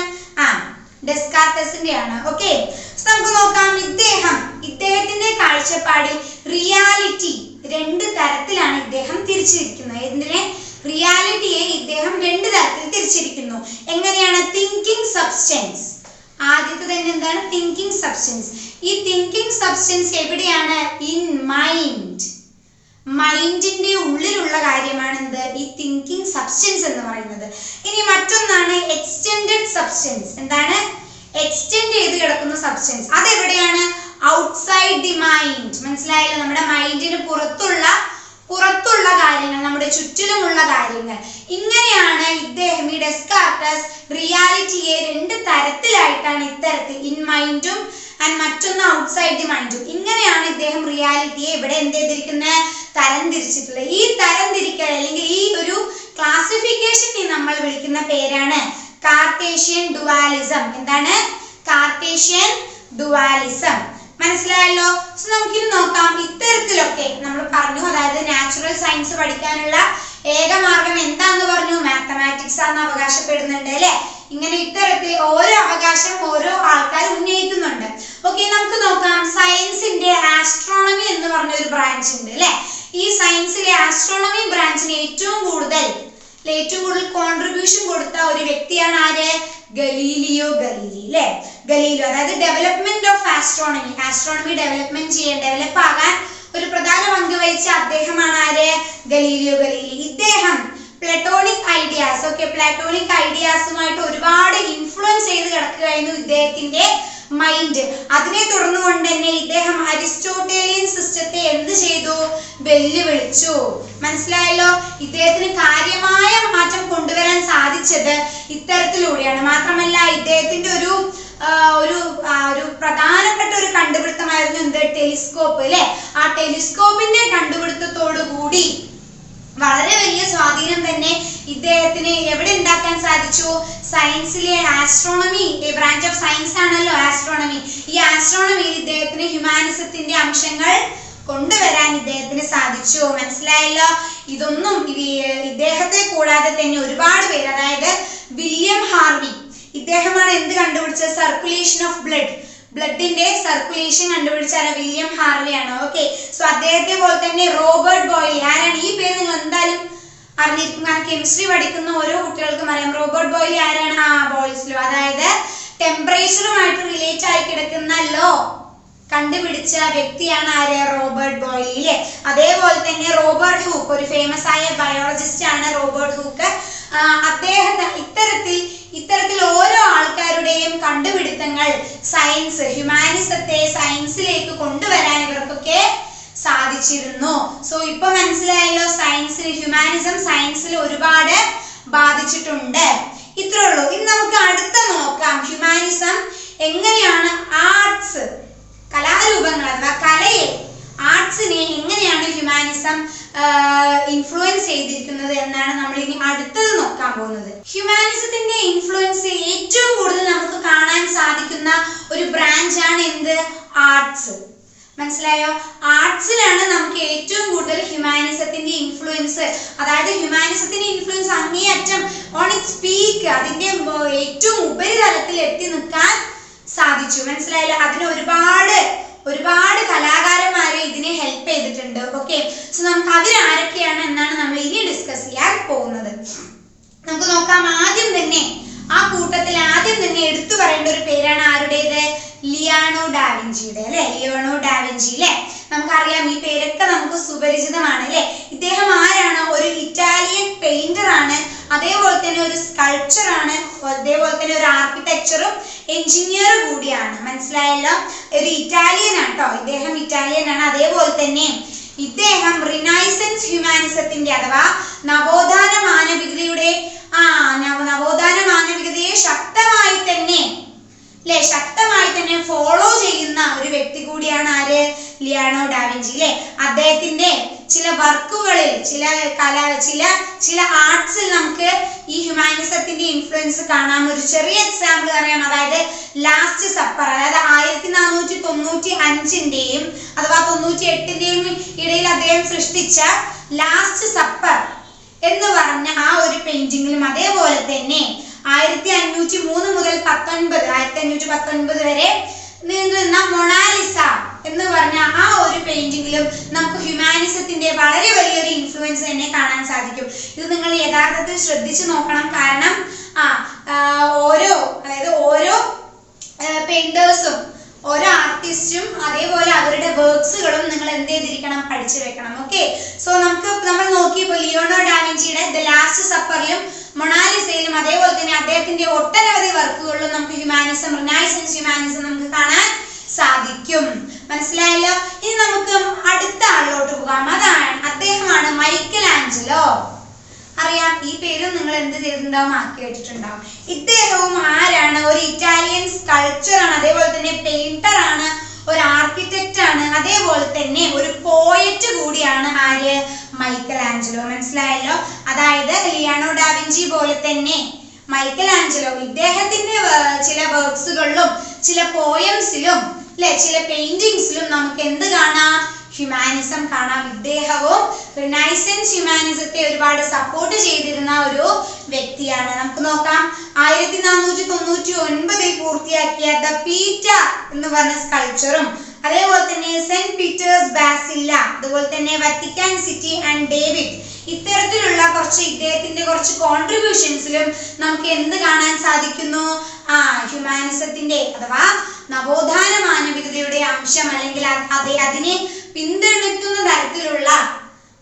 Speaker 1: ഡെസ്കാർട്ടസിന്റെ ആണ്. നമുക്ക് നോക്കാം. ഇദ്ദേഹത്തിന്റെ കാഴ്ചപ്പാടിൽ റിയാലിറ്റി രണ്ട് തരത്തിലാണ് ഇദ്ദേഹം തിരിച്ചിരിക്കുന്നത്. എന്തിനെ? റിയാലിറ്റിയെ ഇദ്ദേഹം രണ്ട് തരത്തിൽ തിരിച്ചിരിക്കുന്നു. എങ്ങനെയാണ്? Thinking substance. ആദ്യത്തെ തന്നെ എന്താണ്? Thinking substance. ഈ തിങ്കിങ് സബ്സ്റ്റൻസ് എവിടെയാണ്? ഇൻ മൈൻഡിന്റെ ഉള്ളിലുള്ള കാര്യമാണ് എന്ത്? ഈ തിങ്കിങ് സബ്സ്റ്റൻസ് എന്ന് പറയുന്നത്. ഇനി മറ്റൊന്നാണ് എക്സ്റ്റെൻഡഡ് സബ്സ്റ്റൻസ്. എന്താണ്? എക്സ്റ്റെൻഡ് ചെയ്ത് കിടക്കുന്ന സബ്സ്റ്റൻസ്. അതെവിടെയാണ്? Outside the mind. മനസ്സിലായല്ലോ. നമ്മുടെ മൈൻഡിന് പുറത്തുള്ള കാര്യങ്ങൾ, നമ്മുടെ ചുറ്റിലുമുള്ള കാര്യങ്ങൾ. ഇങ്ങനെയാണ് ഇദ്ദേഹം, ഈ ഡെസ്കാർട്ടസ്, റിയാലിറ്റിയെ രണ്ട് തരത്തിലായിട്ടാണ് ഇത്തരത്തിൽ ഇൻ മൈൻഡും ആൻഡ് മറ്റൊന്ന് ഔട്ട്സൈഡ് ദി മൈൻഡും. ഇങ്ങനെയാണ് ഇദ്ദേഹം റിയാലിറ്റിയെ ഇവിടെ എന്ത് ചെയ്തിരിക്കുന്നത്? തരംതിരിച്ചിട്ടുള്ളത്. ഈ തരംതിരിക്കൽ അല്ലെങ്കിൽ ഈ ഒരു ക്ലാസിഫിക്കേഷനെ നമ്മൾ വിളിക്കുന്ന പേരാണ് കാർട്ടേഷ്യൻ ഡുവാലിസം. എന്താണ്? കാർട്ടേഷ്യൻ ഡുവാലിസം. മനസ്സിലായല്ലോ. സോ നമുക്കിനി നോക്കാം. ഇത്തരത്തിലൊക്കെ നമ്മൾ പറഞ്ഞു, അതായത് നാച്ചുറൽ സയൻസ് പഠിക്കാനുള്ള ഏക മാർഗം എന്താന്ന് പറഞ്ഞു? മാത്തമാറ്റിക്സ് ആണെന്ന് അവകാശപ്പെടുന്നുണ്ട് അല്ലെ. ഇങ്ങനെ ഇത്തരത്തിൽ ഓരോ അവകാശം ഓരോ ആൾക്കാർ ഉന്നയിക്കുന്നുണ്ട്. നമുക്ക് നോക്കാം. സയൻസിന്റെ ആസ്ട്രോണമി എന്ന് പറഞ്ഞ ഒരു ബ്രാഞ്ച് ഉണ്ട് അല്ലെ. ഈ ഈ സയൻസിലെ ആസ്ട്രോണമി ബ്രാഞ്ചിന് ഏറ്റവും കൂടുതൽ കോൺട്രിബ്യൂഷൻ കൊടുത്ത ഒരു വ്യക്തിയാണ് ആര്? ഗലീലിയോ ഗലീലി അല്ലെ. ഗലീലിയോ അതായത് ഡെവലപ്മെന്റ് ഓഫ് ആസ്ട്രോണമി ഡെവലപ്പ് ആകാൻ ഒരു പ്രധാന പങ്ക് വഹിച്ച അദ്ദേഹമാണ് ആര്? Galileo Galilei. ഇദ്ദേഹം പ്ലാറ്റോണിക് ഐഡിയാസുമായിട്ട് ഒരുപാട് ഇൻഫ്ലുവൻസ് ചെയ്ത് കിടക്കുകയായിരുന്നു ഇദ്ദേഹത്തിന്റെ മൈൻഡ്. അതിനെ തുടർന്നുകൊണ്ട് തന്നെ ഇദ്ദേഹം അരിസ്റ്റോട്ടേലിയൻ സിസ്റ്റത്തെ എന്ത് ചെയ്തു? വെല്ലുവിളിച്ചു. മനസ്സിലായല്ലോ. ഇദ്ദേഹത്തിന് കാര്യമായ മാറ്റം കൊണ്ടുവരാൻ സാധിച്ചത് ഇത്തരത്തിലൂടെയാണ്. മാത്രമല്ല ഇദ്ദേഹത്തിന്റെ ഒരു പ്രധാനപ്പെട്ട ഒരു കണ്ടുപിടുത്തമായിരുന്നു എന്ത്? ടെലിസ്കോപ്പ് അല്ലെ. ആ ടെലിസ്കോപ്പിന്റെ കണ്ടുപിടുത്തത്തോടു കൂടി വളരെ വലിയ സ്വാധീനം തന്നെ ഇദ്ദേഹത്തിന് എവിടെ ഉണ്ടാക്കാൻ സാധിച്ചു? സയൻസിലെ ആസ്ട്രോണമി ബ്രാഞ്ച് ഓഫ് സയൻസ് ആണല്ലോ ആസ്ട്രോണമി. ഈ ആസ്ട്രോണമിയിൽ ഇദ്ദേഹത്തിന് ഹ്യൂമാനിസത്തിന്റെ അംശങ്ങൾ കൊണ്ടുവരാൻ ഇദ്ദേഹത്തിന് സാധിച്ചു. മനസ്സിലായല്ലോ. ഇതൊന്നും ഇദ്ദേഹത്തെ കൂടാതെ തന്നെ ഒരുപാട് പേര്, അതായത് വില്യം ഹാർവി, ഇദ്ദേഹമാണ് എന്ത് കണ്ടുപിടിച്ചത്? സർക്കുലേഷൻ ഓഫ് ബ്ലഡിന്റെ സർക്കുലേഷൻ കണ്ടുപിടിച്ചാണ് വില്യം ഹാർവിയാണ്. ഓക്കെ. സോ അദ്ദേഹത്തെ പോലെ തന്നെ റോബർട്ട് ബോയ്ലി. ആരാണ്? ഈ പേര് നിങ്ങൾ എന്തായാലും അറിഞ്ഞിരിക്കും, കാരണം കെമിസ്ട്രി പഠിക്കുന്ന ഓരോ കുട്ടികൾക്കും അറിയാം. റോബർട്ട് ബോയ്ലി ആരാണ്? ബോയ്ൽസ് ലോ, അതായത് ടെമ്പറേച്ചറുമായിട്ട് റിലേറ്റ് ആയി കിടക്കുന്ന ലോ കണ്ടുപിടിച്ച വ്യക്തിയാണ് ആര്? റോബർട്ട് ബോയ്ലി അല്ലെ. അതേപോലെ തന്നെ റോബർട്ട് ഹൂക്ക്, ഒരു ഫേമസ് ആയ ബയോളജിസ്റ്റ് ആണ് റോബർട്ട് ഹൂക്ക്. അദ്ദേഹത്തെ ഇത്തരത്തിൽ ഓരോ ആൾക്കാരുടെയും കണ്ടുപിടുത്തങ്ങൾ ഹ്യൂമാനിസത്തെ സയൻസിലേക്ക് കൊണ്ടുവരാൻ ഇവർക്കൊക്കെ സാധിച്ചിരുന്നു. സോ ഇപ്പൊ മനസ്സിലായല്ലോ, ഹ്യൂമാനിസം സയൻസിൽ ഒരുപാട് ബാധിച്ചിട്ടുണ്ട്. ഇത്രേ ഉള്ളൂ. ഇനി നമുക്ക് അടുത്ത നോക്കാം. ഹ്യൂമാനിസം എങ്ങനെയാണ് ആർട്സ്, കലാരൂപങ്ങൾ അഥവാ കലയെ, ആർട്സിനെ എങ്ങനെയാണ് ഹ്യൂമാനിസം ഇൻഫ്ലുവൻസ് ചെയ്തിരിക്കുന്നത് എന്നാണ് നമ്മൾ ഇനി അടുത്തത് നോക്കാൻ പോകുന്നത്. ഹ്യൂമാനിസത്തിന്റെ ഇൻഫ്ലുവൻസ് ഏറ്റവും കൂടുതൽ നമുക്ക് കാണാൻ സാധിക്കുന്ന ഒരു ബ്രാഞ്ചാണ് എന്ത്? ആർട്സ്. മനസ്സിലായോ? ആർട്സിലാണ് നമുക്ക് ഏറ്റവും കൂടുതൽ ഹ്യൂമാനിസത്തിന്റെ ഇൻഫ്ലുവൻസ്, അതായത് ഹ്യൂമാനിസത്തിന്റെ ഇൻഫ്ലുവൻസ് അങ്ങേയറ്റം ഓൺ ഇറ്റ്സ് പീക്ക്, അതിന്റെ ഏറ്റവും ഉപരിതലത്തിൽ എത്തി നിൽക്കാൻ സാധിച്ചു. മനസ്സിലായല്ലോ. അതിന് ഒരുപാട് കലാകാരന്മാരെ ഇതിനെ ഹെൽപ്പ് ചെയ്തിട്ടുണ്ട്. ഓക്കെ. സോ നമുക്ക് അവരാരൊക്കെയാണ് എന്നാണ് നമ്മൾ ഇനി ഡിസ്കസ് ചെയ്യാൻ പോകുന്നത്. നമുക്ക് നോക്കാം. ആ കൂട്ടത്തിൽ ആദ്യം തന്നെ എടുത്തു പറയേണ്ട ഒരു പേരാണ് ആരുടേത്? ലിയോണോ ഡാവിഞ്ചിയുടെ അല്ലെ. ലിയോണോ ഡാവിഞ്ചി അല്ലെ. നമുക്കറിയാം, ഈ പേരൊക്കെ നമുക്ക് സുപരിചിതമാണ് അല്ലെ. ഇദ്ദേഹം ആരാണ്? ഒരു ഇറ്റാലിയൻ പെയിന്റർ ആണ്, അതേപോലെ തന്നെ ഒരു സ്കൾപ്ചർ ആണ്, അതേപോലെ തന്നെ ഒരു ആർക്കിടെക്ചറും എഞ്ചിനീയർ കൂടിയാണ്. മനസ്സിലായല്ലോ. ഒരു ഇറ്റാലിയൻ ആണ് കേട്ടോ. ഇദ്ദേഹം ഇറ്റാലിയൻ ആണ്. അതേപോലെ തന്നെ ഇദ്ദേഹം റിനൈസൻസ് ഹ്യൂമാനിസത്തിന്റെ അഥവാ നവോത്ഥാന മാനവികതയെ ശക്തമായി തന്നെ ഫോളോ ചെയ്യുന്ന ഒരു വ്യക്തി കൂടിയാണ് ആര്? ലിയോണോ ഡാവിഞ്ചി അല്ലെ. അദ്ദേഹത്തിന്റെ ചില വർക്കുകളിൽ, ചില ആർട്സിൽ നമുക്ക് ഈ ഹ്യൂമാനിസത്തിന്റെ ഇൻഫ്ലുവൻസ് കാണാം. ഒരു ചെറിയ എക്സാമ്പിൾ അറിയാം. അതായത് ലാസ്റ്റ് സപ്പർ, അതായത് 1495 അഥവാ 98 ഇടയിൽ അദ്ദേഹം സൃഷ്ടിച്ച ലാസ്റ്റ് സപ്പർ എന്ന് പറഞ്ഞ ആ ഒരു പെയിന്റിങ്ങിലും, അതേപോലെ തന്നെ 1503 മുതൽ 1519 വരെ നീണ്ടുനിന്ന മൊണാലിസ എന്ന് പറഞ്ഞ ആ ഒരു പെയിന്റിങ്ങിലും നമുക്ക് ഹ്യൂമാനിസത്തിന്റെ വളരെ വലിയൊരു ഇൻഫ്ലുവൻസ് തന്നെ കാണാൻ സാധിക്കും. ഇത് നിങ്ങൾ യഥാർത്ഥത്തിൽ ശ്രദ്ധിച്ചു നോക്കണം. കാരണം ഓരോ പെയിന്റേഴ്സും, ഓരോ ആർട്ടിസ്റ്റും, അതേപോലെ അവരുടെ വർക്ക്സുകളും നിങ്ങൾ എന്ത് ചെയ്തിരിക്കണം? പഠിച്ചു വെക്കണം. ഓക്കെ. സോ നമ്മൾ നോക്കിയപ്പോൾ ലിയോണോ ഡാവിഞ്ചിയുടെ ദ ലാസ്റ്റ് സപ്പറിലും മൊണാലിസയിലും അതേപോലെ തന്നെ അദ്ദേഹത്തിന്റെ ഒട്ടനവധി വർക്കുകളിലും നമുക്ക് റിനൈസൻസ് ഹ്യൂമാനിസം നമുക്ക് കാണാൻ സാധിക്കും. മനസ്സിലായല്ലോ. ഇനി നമുക്ക് അടുത്ത ആളിലോട്ട് പോകാം. അദ്ദേഹമാണ് മൈക്കൽ ആഞ്ചലോ. അറിയാം, ഈ പേരും നിങ്ങൾ എന്ത് ചെയ്തിട്ടുണ്ടാവും? കേട്ടിട്ടുണ്ടാവും. ഇദ്ദേഹവും ആരാണ്? ഒരു ഇറ്റാലിയൻ സ്കൾപ്ചർ ആണ്, അതേപോലെ തന്നെ പെയിന്റർ ആണ്, ഒരു ആർക്കിടെക്റ്റ് ആണ്, അതേപോലെ തന്നെ ഒരു പോയറ്റ് കൂടിയാണ് ആര്? Michael Angelo. മനസ്സിലായല്ലോ. അതായത് ലിയോണോ ഡാവിഞ്ചി പോലെ തന്നെ മൈക്കൽ ആഞ്ചലോ ഇദ്ദേഹത്തിന്റെ ചില വർക്ക്സുകളിലും ചില പോയംസിലും ചില പെയിന്റിങ്സിലും നമുക്ക് എന്ത് കാണാം? ഹ്യൂമാനിസം കാണാം. ഇദ്ദേഹവും റിനൈസൻസ് ഹ്യൂമാനിസത്തെ ഒരുപാട് സപ്പോർട്ട് ചെയ്തിരുന്ന ഒരു വ്യക്തിയാണ്. നമുക്ക് നോക്കാം. 1499 പൂർത്തിയാക്കിയ ദ പീറ്റ എന്ന് പറഞ്ഞ സ്കൾപ്ചറും അതേപോലെ തന്നെ സെന്റ് പീറ്റേഴ്സ് ബാസില്ല, അതുപോലെ തന്നെ വത്തിക്കാൻ സിറ്റി ആൻഡ് ഡേവിഡ്, ഇത്തരത്തിലുള്ള ഇദ്ദേഹത്തിന്റെ കുറച്ച് കോൺട്രിബ്യൂഷൻസിലും നമുക്ക് എന്ത് കാണാൻ സാധിക്കുന്നു? ഹ്യൂമാനിസത്തിന്റെ അഥവാ നവോത്ഥാന മാനവികതയുടെ അംശം അല്ലെങ്കിൽ അതിനെ പിന്തുണയ്ക്കുന്ന തരത്തിലുള്ള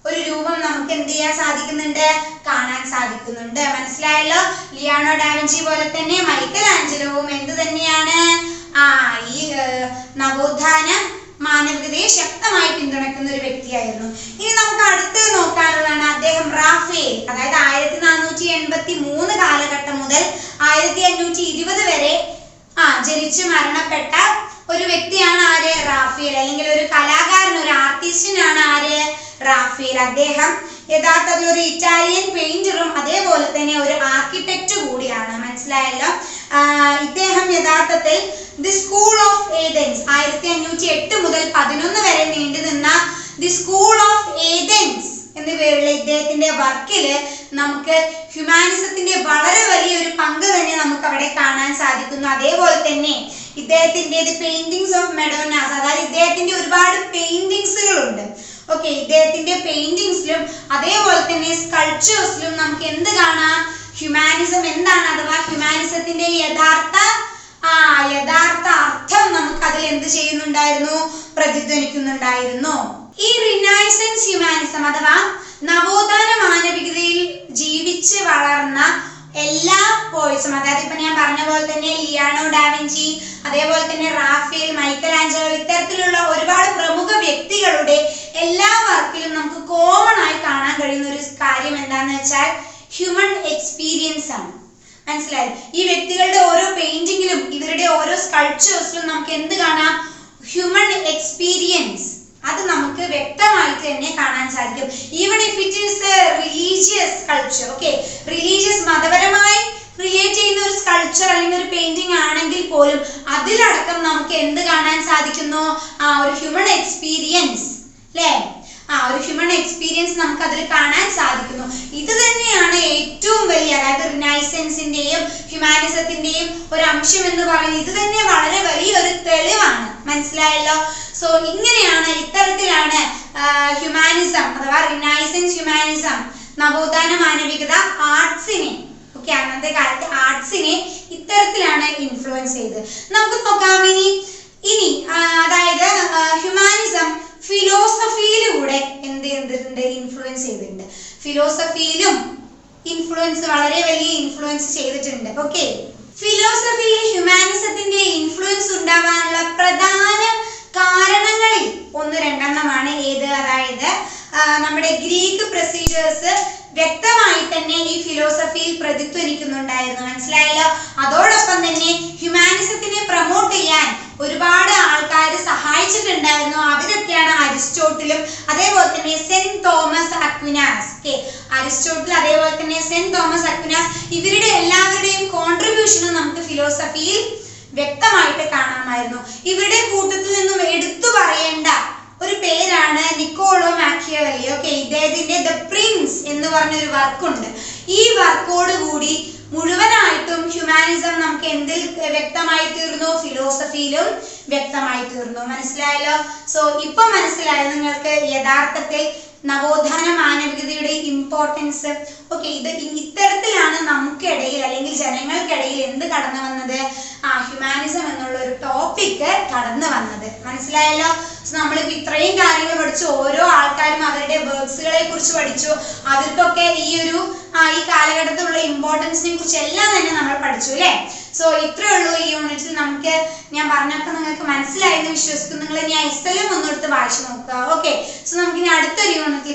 Speaker 1: ഒരു രൂപം നമുക്ക് എന്ത് ചെയ്യാൻ സാധിക്കുന്നുണ്ട്? കാണാൻ സാധിക്കുന്നുണ്ട്. മനസ്സിലായല്ലോ? ലിയോണാർഡോ ഡാവിഞ്ചി പോലെ തന്നെ മൈക്കൽ ആഞ്ചലോവും എന്ത് തന്നെയാണ്? ഈ നവോത്ഥാന മാനവികതയെ ശക്തമായി പിന്തുണയ്ക്കുന്ന ഒരു വ്യക്തിയായിരുന്നു. ഇനി നമുക്ക് അടുത്ത് നോക്കാനുള്ളതാണ് അദ്ദേഹം റാഫേൽ, അതായത് 1483 കാലഘട്ടം മുതൽ 1520 വരെ ജനിച്ചു മരണപ്പെട്ട ഒരു വ്യക്തിയാണ് ആര്? റാഫേൽ. അല്ലെങ്കിൽ ഒരു കലാകാരൻ, ഒരു ആർട്ടിസ്റ്റിനാണ് ആര്? റാഫേൽ. അദ്ദേഹം യഥാർത്ഥത്തിൽ ഒരു ഇറ്റാലിയൻ പെയിന്ററും അതേപോലെ തന്നെ ഒരു ആർക്കിടെക്റ്റ് കൂടിയാണ്. മനസ്സിലായല്ലോ? ഇദ്ദേഹം യഥാർത്ഥത്തിൽ ദി സ്കൂൾ ഓഫ് ഏതൻസ് 1508 മുതൽ 11 വരെ നീണ്ടു നിന്ന ദി സ്കൂൾ ഓഫ് ഏതൻസ് എന്ന പേരുള്ള ഇദ്ദേഹത്തിന്റെ വർക്കില് നമുക്ക് ഹ്യൂമാനിസത്തിന്റെ വളരെ വലിയൊരു പങ്ക് തന്നെ നമുക്ക് അവിടെ കാണാൻ സാധിക്കുന്നു. അതേപോലെ തന്നെ ഇദ്ദേഹത്തിന്റെ ദി പെയിന്റിങ്സ് ഓഫ് മെഡോനാസ്, അതായത് ഇദ്ദേഹത്തിന്റെ ഒരുപാട് പെയിന്റിങ്സുകളുണ്ട്. ഓക്കെ, ഇദ്ദേഹത്തിന്റെ പെയിന്റിങ്സിലും അതേപോലെ തന്നെ സ്കൾപ്ചേഴ്സിലും നമുക്ക് എന്ത് കാണാം? ഹ്യൂമാനിസം എന്താണ്, അഥവാ ഹ്യൂമാനിസത്തിന്റെ യഥാർത്ഥ അർത്ഥം നമുക്ക് അതിൽ എന്ത് ചെയ്യുന്നുണ്ടായിരുന്നു? പ്രതിധ്വനിക്കുന്നുണ്ടായിരുന്നു. ഈ റിനൈസൻസ് ഹ്യൂമാനിസം അഥവാ നവോത്ഥാന മാനവികതയിൽ ജീവിച്ച് വളർന്ന എല്ലാ പോയിസും, അതായത് ഇപ്പൊ ഞാൻ പറഞ്ഞ പോലെ തന്നെ ലിയോണാർഡോ ഡാവിഞ്ചി, അതേപോലെ തന്നെ റാഫേൽ, മൈക്കൽ ആഞ്ചലോ, ഇത്തരത്തിലുള്ള ഒരുപാട് പ്രമുഖ വ്യക്തികളുടെ എല്ലാ വർക്കിലും നമുക്ക് കോമൺ ആയി കാണാൻ കഴിയുന്ന ഒരു കാര്യം എന്താന്ന് വെച്ചാൽ ഹ്യൂമൻ എക്സ്പീരിയൻസ് ആണ്. മനസ്സിലായി? ഈ വ്യക്തികളുടെ ഓരോ പെയിന്റിങ്ങിലും ഇവരുടെ ഓരോ സ്കൾപ്ചേഴ്സിലും നമുക്ക് എന്ത് കാണാം? Human experience. അത് നമുക്ക് വ്യക്തമായിട്ട് തന്നെ കാണാൻ സാധിക്കും. Even if it is a religious sculpture, okay, religious മതപരമായി റിലേറ്റ് ചെയ്യുന്ന ഒരു സ്കൾപ്ചർ അല്ലെങ്കിൽ ഒരു പെയിന്റിംഗ് ആണെങ്കിൽ പോലും അതിലടക്കം നമുക്ക് എന്ത് കാണാൻ സാധിക്കുന്നു? ഒരു ഹ്യൂമൻ എക്സ്പീരിയൻസ്, അല്ലേ? ഒരു ഹ്യൂമൻ എക്സ്പീരിയൻസ് നമുക്ക് അതിൽ കാണാൻ സാധിക്കുന്നു. ഇത് തന്നെയാണ് ഏറ്റവും വലിയ, അതായത് റിനൈസൻസിന്റെയും ഹ്യൂമാനിസത്തിന്റെയും ഒരു അംശം എന്ന് പറയുന്നത്. ഇത് തന്നെ വളരെ വലിയൊരു തെളിവാണ്. മനസ്സിലായല്ലോ? സോ ഇങ്ങനെയാണ്, ഇത്തരത്തിലാണ് ഹ്യൂമാനിസം അഥവാ റിനൈസൻസ് ഹ്യൂമാനിസം, നവോത്ഥാന മാനവികത ആർട്സിനെ, ഓക്കെ, അന്നത്തെ കാലത്ത് ആർട്സിനെ ഇത്തരത്തിലാണ് ഇൻഫ്ലുവൻസ് ചെയ്തത്. നമുക്ക് നോക്കാം ഇനി അതായത് ഹ്യൂമാനിസം ഫിലോസഫിയിലൂടെ എന്ത് ചെയ്തിട്ടുണ്ട്? ഇൻഫ്ലുവൻസ് ചെയ്തിട്ടുണ്ട്. ഫിലോസഫിയിലും ഇൻഫ്ലുവൻസ്, വളരെ വലിയ ഇൻഫ്ലുവൻസ് ചെയ്തിട്ടുണ്ട്. ഓക്കെ, ഫിലോസഫിയിൽ ഹ്യൂമാനിസത്തിന്റെ ഇൻഫ്ലുവൻസ് ഉണ്ടാവാനുള്ള പ്രധാന കാരണങ്ങളിൽ 1-2 ഏത്? അതായത് നമ്മുടെ ഗ്രീക്ക് പ്രൊസീജിയേഴ്സ് വ്യക്തമായി തന്നെ ഈ ഫിലോസഫിയിൽ പ്രതിധ്വനിക്കുന്നുണ്ടായിരുന്നു. മനസ്സിലായല്ലോ? അതോടൊപ്പം തന്നെ ഹ്യൂമാനിസത്തിനെ പ്രൊമോട്ട് ചെയ്യാൻ ഒരുപാട് ആൾക്കാർ സഹായിച്ചിട്ടുണ്ടായിരുന്നു. അവരൊക്കെയാണ് അരിസ്റ്റോട്ടിലും അതേപോലെ തന്നെ സെന്റ് തോമസ് അക്വിനാസ്. അരിസ്റ്റോട്ടിൽ അതേപോലെ തന്നെ സെന്റ് തോമസ് അക്വിനാസ്, ഇവരുടെ എല്ലാവരുടെയും കോൺട്രിബ്യൂഷനും നമുക്ക് ഫിലോസഫിയിൽ വ്യക്തമായിട്ട് കാണാമായിരുന്നു. ഇവരുടെ കൂട്ടത്തിൽ നിന്നും എടുത്തു പറയേണ്ട ഒരു പേരാണ് നിക്കോളോ മാക്കിയവെല്ലി. ഓക്കെ, ഇദ്ദേഹത്തിന്റെ ദ പ്രിൻസ് എന്ന് പറഞ്ഞൊരു വർക്കുണ്ട്. ഈ വർക്കോട് കൂടി മുഴുവനായിട്ടും ഹ്യൂമാനിസം നമുക്ക് എന്തിൽ വ്യക്തമായി തീർന്നു? ഫിലോസഫിയിലും വ്യക്തമായി തീർന്നു. മനസ്സിലായല്ലോ? സോ ഇപ്പൊ മനസ്സിലായോ നിങ്ങൾക്ക് യഥാർത്ഥത്തിൽ നവോത്ഥാന മാനവികതയുടെ ഇമ്പോർട്ടൻസ്? ഓക്കെ, ഇത്തരത്തിലാണ് നമുക്കിടയിൽ അല്ലെങ്കിൽ ജനങ്ങൾക്കിടയിൽ എന്ത് കടന്നു വന്നത്? ഹ്യൂമാനിസം എന്നുള്ള ഒരു ടോപ്പിക് കടന്നു വന്നത്. മനസ്സിലായല്ലോ? നമ്മളിപ്പോ ഇത്രയും കാര്യങ്ങൾ പഠിച്ചു, ഓരോ ആൾക്കാരും അവരുടെ വർക്ക്സുകളെ കുറിച്ച് പഠിച്ചു, അവർക്കൊക്കെ ഈ കാലഘട്ടത്തിലുള്ള ഇമ്പോർട്ടൻസിനെ കുറിച്ച് എല്ലാം തന്നെ നമ്മൾ പഠിച്ചു, അല്ലേ? സോ ഇത്രയേ ഉള്ളൂ ഈ യൂണിറ്റിൽ. നമുക്ക് ഞാൻ പറഞ്ഞൊക്കെ നിങ്ങൾക്ക് മനസ്സിലായെന്ന് വിശ്വസിക്കുന്നു. നിങ്ങൾ ഇനി SLM ഒന്നെടുത്ത് വായിച്ചു നോക്കുക. ഓക്കെ, സോ നമുക്ക് ഇനി അടുത്തൊരു യൂണിറ്റ്